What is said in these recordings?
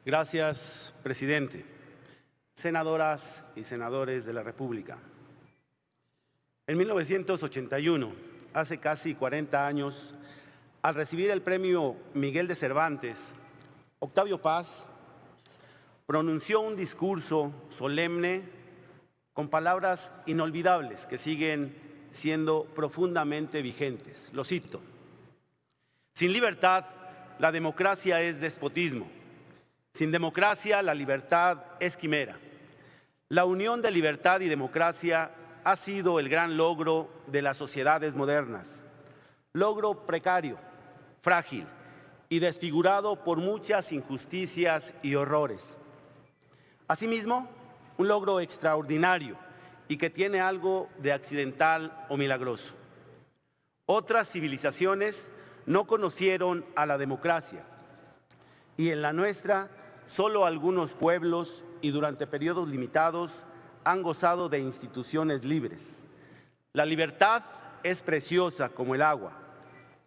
Gracias, presidente. Senadoras y senadores de la República. En 1981, hace casi 40 años, al recibir el premio Miguel de Cervantes, Octavio Paz pronunció un discurso solemne con palabras inolvidables que siguen siendo profundamente vigentes. Lo cito: sin libertad, la democracia es despotismo. Sin democracia, la libertad es quimera. La unión de libertad y democracia ha sido el gran logro de las sociedades modernas. Logro precario, frágil y desfigurado por muchas injusticias y horrores. Asimismo, un logro extraordinario y que tiene algo de accidental o milagroso. Otras civilizaciones no conocieron a la democracia y en la nuestra solo algunos pueblos y durante periodos limitados han gozado de instituciones libres. La libertad es preciosa como el agua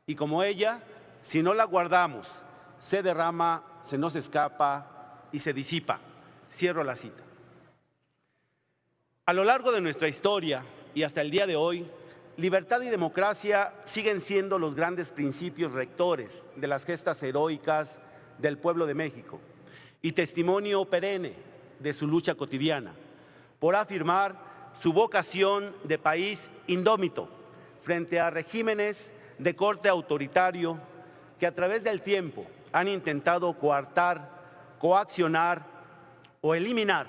y como ella, si no la guardamos, se derrama, se nos escapa y se disipa. Cierro la cita. A lo largo de nuestra historia y hasta el día de hoy, libertad y democracia siguen siendo los grandes principios rectores de las gestas heroicas del pueblo de México y testimonio perenne de su lucha cotidiana por afirmar su vocación de país indómito frente a regímenes de corte autoritario que a través del tiempo han intentado coartar, coaccionar o eliminar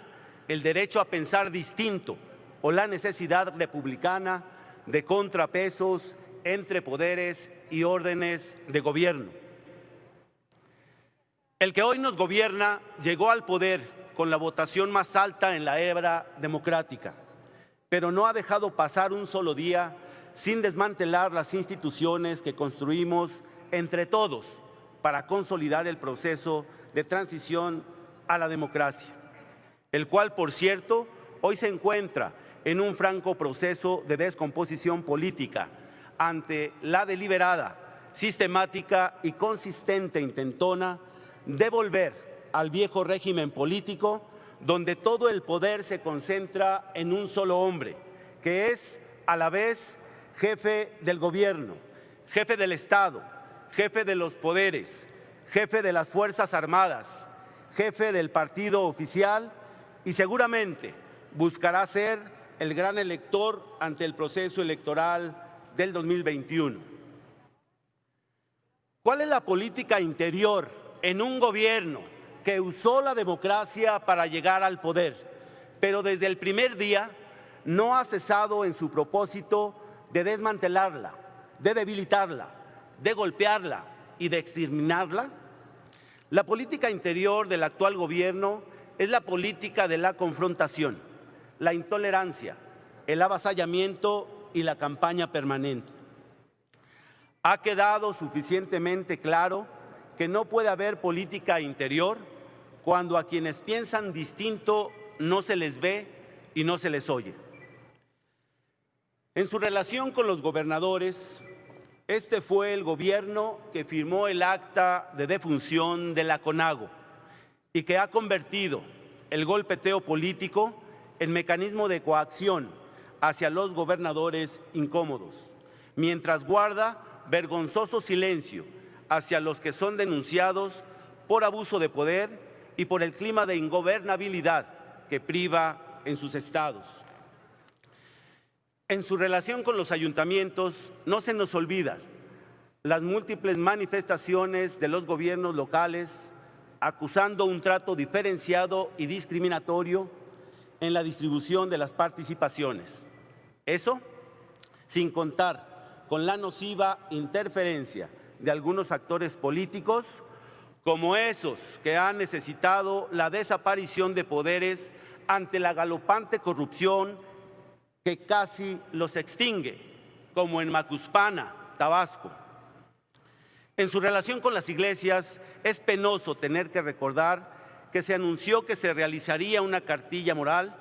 el derecho a pensar distinto o la necesidad republicana de contrapesos entre poderes y órdenes de gobierno. El que hoy nos gobierna llegó al poder con la votación más alta en la era democrática, pero no ha dejado pasar un solo día sin desmantelar las instituciones que construimos entre todos para consolidar el proceso de transición a la democracia, el cual, por cierto, hoy se encuentra en un franco proceso de descomposición política ante la deliberada, sistemática y consistente intentona de volver al viejo régimen político donde todo el poder se concentra en un solo hombre, que es a la vez jefe del gobierno, jefe del Estado, jefe de los poderes, jefe de las Fuerzas Armadas, jefe del partido oficial y seguramente buscará ser el gran elector ante el proceso electoral del 2021. ¿Cuál es la política interior en un gobierno que usó la democracia para llegar al poder, pero desde el primer día no ha cesado en su propósito de desmantelarla, de debilitarla, de golpearla y de exterminarla? La política interior del actual gobierno es la política de la confrontación, la intolerancia, el avasallamiento y la campaña permanente. Ha quedado suficientemente claro que no puede haber política interior cuando a quienes piensan distinto no se les ve y no se les oye. En su relación con los gobernadores, este fue el gobierno que firmó el acta de defunción de la CONAGO y que ha convertido el golpeteo político en mecanismo de coacción hacia los gobernadores incómodos, mientras guarda vergonzoso silencio hacia los que son denunciados por abuso de poder y por el clima de ingobernabilidad que priva en sus estados. En su relación con los ayuntamientos, no se nos olvida las múltiples manifestaciones de los gobiernos locales acusando un trato diferenciado y discriminatorio en la distribución de las participaciones. Eso sin contar con la nociva interferencia de algunos actores políticos, como esos que han necesitado la desaparición de poderes ante la galopante corrupción que casi los extingue, como en Macuspana, Tabasco. En su relación con las iglesias, es penoso tener que recordar que se anunció que se realizaría una cartilla moral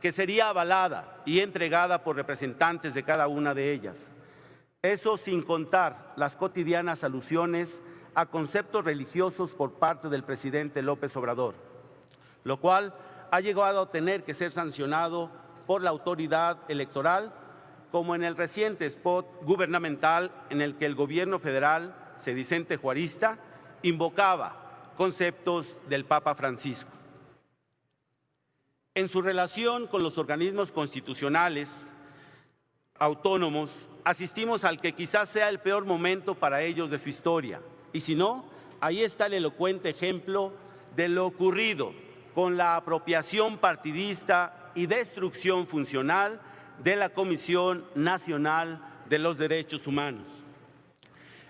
que sería avalada y entregada por representantes de cada una de ellas. Eso sin contar las cotidianas alusiones a conceptos religiosos por parte del presidente López Obrador, lo cual ha llegado a tener que ser sancionado por la autoridad electoral, como en el reciente spot gubernamental en el que el gobierno federal, sedicente juarista, invocaba conceptos del Papa Francisco. En su relación con los organismos constitucionales autónomos, asistimos al que quizás sea el peor momento para ellos de su historia. Y si no, ahí está el elocuente ejemplo de lo ocurrido con la apropiación partidista y destrucción funcional de la Comisión Nacional de los Derechos Humanos.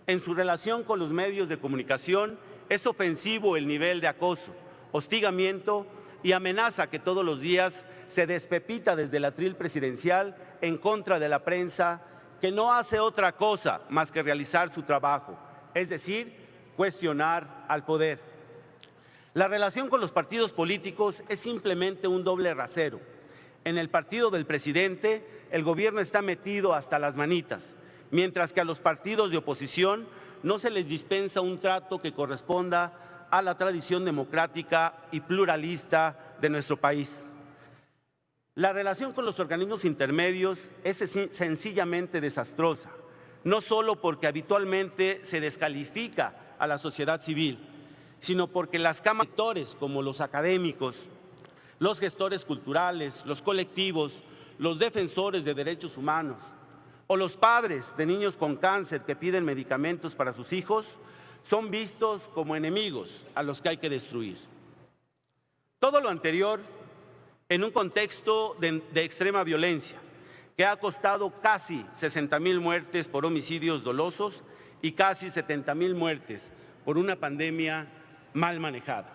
En su relación con los medios de comunicación, es ofensivo el nivel de acoso, hostigamiento y amenaza que todos los días se despepita desde el atril presidencial en contra de la prensa, que no hace otra cosa más que realizar su trabajo, es decir, cuestionar al poder. La relación con los partidos políticos es simplemente un doble rasero. En el partido del presidente, el gobierno está metido hasta las manitas, mientras que a los partidos de oposición no se les dispensa un trato que corresponda a la tradición democrática y pluralista de nuestro país. La relación con los organismos intermedios es sencillamente desastrosa, no solo porque habitualmente se descalifica a la sociedad civil, sino porque las cámaras sectores como los académicos, los gestores culturales, los colectivos, los defensores de derechos humanos o los padres de niños con cáncer que piden medicamentos para sus hijos son vistos como enemigos a los que hay que destruir. Todo lo anterior en un contexto de extrema violencia que ha costado casi 60,000 muertes por homicidios dolosos y casi 70,000 muertes por una pandemia mal manejada.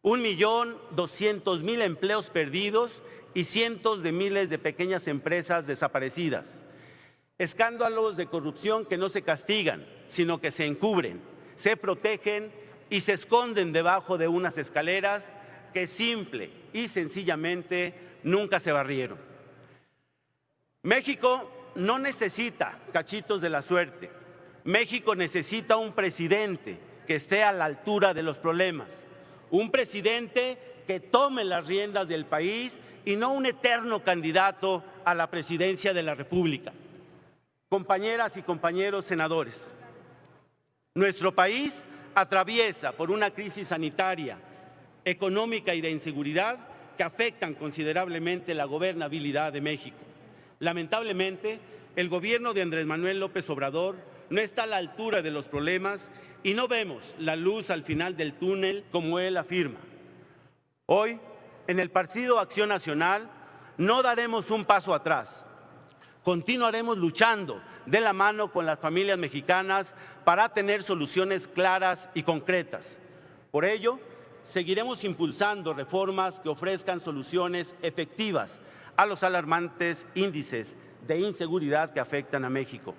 1,200,000 empleos perdidos y cientos de miles de pequeñas empresas desaparecidas. Escándalos de corrupción que no se castigan, sino que se encubren, se protegen y se esconden debajo de unas escaleras que simple y sencillamente nunca se barrieron. México no necesita cachitos de la suerte. México necesita un presidente que esté a la altura de los problemas. Un presidente que tome las riendas del país y no un eterno candidato a la presidencia de la República. Compañeras y compañeros senadores, nuestro país atraviesa por una crisis sanitaria, económica y de inseguridad que afectan considerablemente la gobernabilidad de México. Lamentablemente, el gobierno de Andrés Manuel López Obrador no está a la altura de los problemas y no vemos la luz al final del túnel como él afirma. Hoy, en el Partido Acción Nacional, no daremos un paso atrás. Continuaremos luchando de la mano con las familias mexicanas para tener soluciones claras y concretas. Por ello, seguiremos impulsando reformas que ofrezcan soluciones efectivas a los alarmantes índices de inseguridad que afectan a México.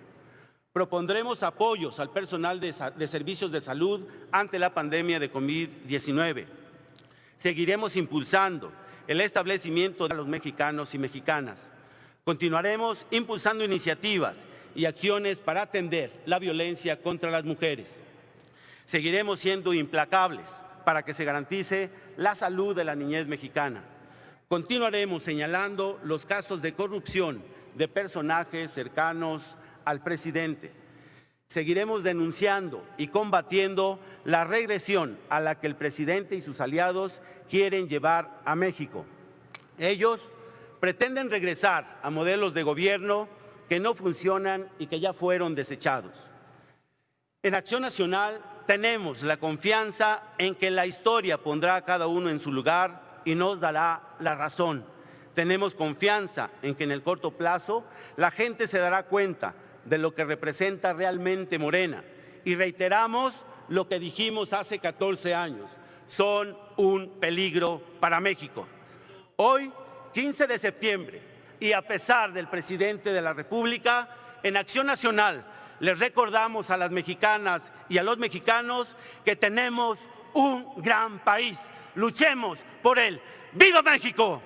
Propondremos apoyos al personal de servicios de salud ante la pandemia de COVID-19. Seguiremos impulsando el establecimiento de los mexicanos y mexicanas. Continuaremos impulsando iniciativas y acciones para atender la violencia contra las mujeres. Seguiremos siendo implacables para que se garantice la salud de la niñez mexicana. Continuaremos señalando los casos de corrupción de personajes cercanos al presidente. Seguiremos denunciando y combatiendo la regresión a la que el presidente y sus aliados quieren llevar a México. Ellos pretenden regresar a modelos de gobierno que no funcionan y que ya fueron desechados. En Acción Nacional tenemos la confianza en que la historia pondrá a cada uno en su lugar y nos dará la razón. Tenemos confianza en que en el corto plazo la gente se dará cuenta de lo que representa realmente Morena. Y reiteramos lo que dijimos hace 14 años. Son un peligro para México. Hoy, 15 de septiembre, y a pesar del presidente de la República, en Acción Nacional les recordamos a las mexicanas y a los mexicanos que tenemos un gran país. Luchemos por él. ¡Viva México!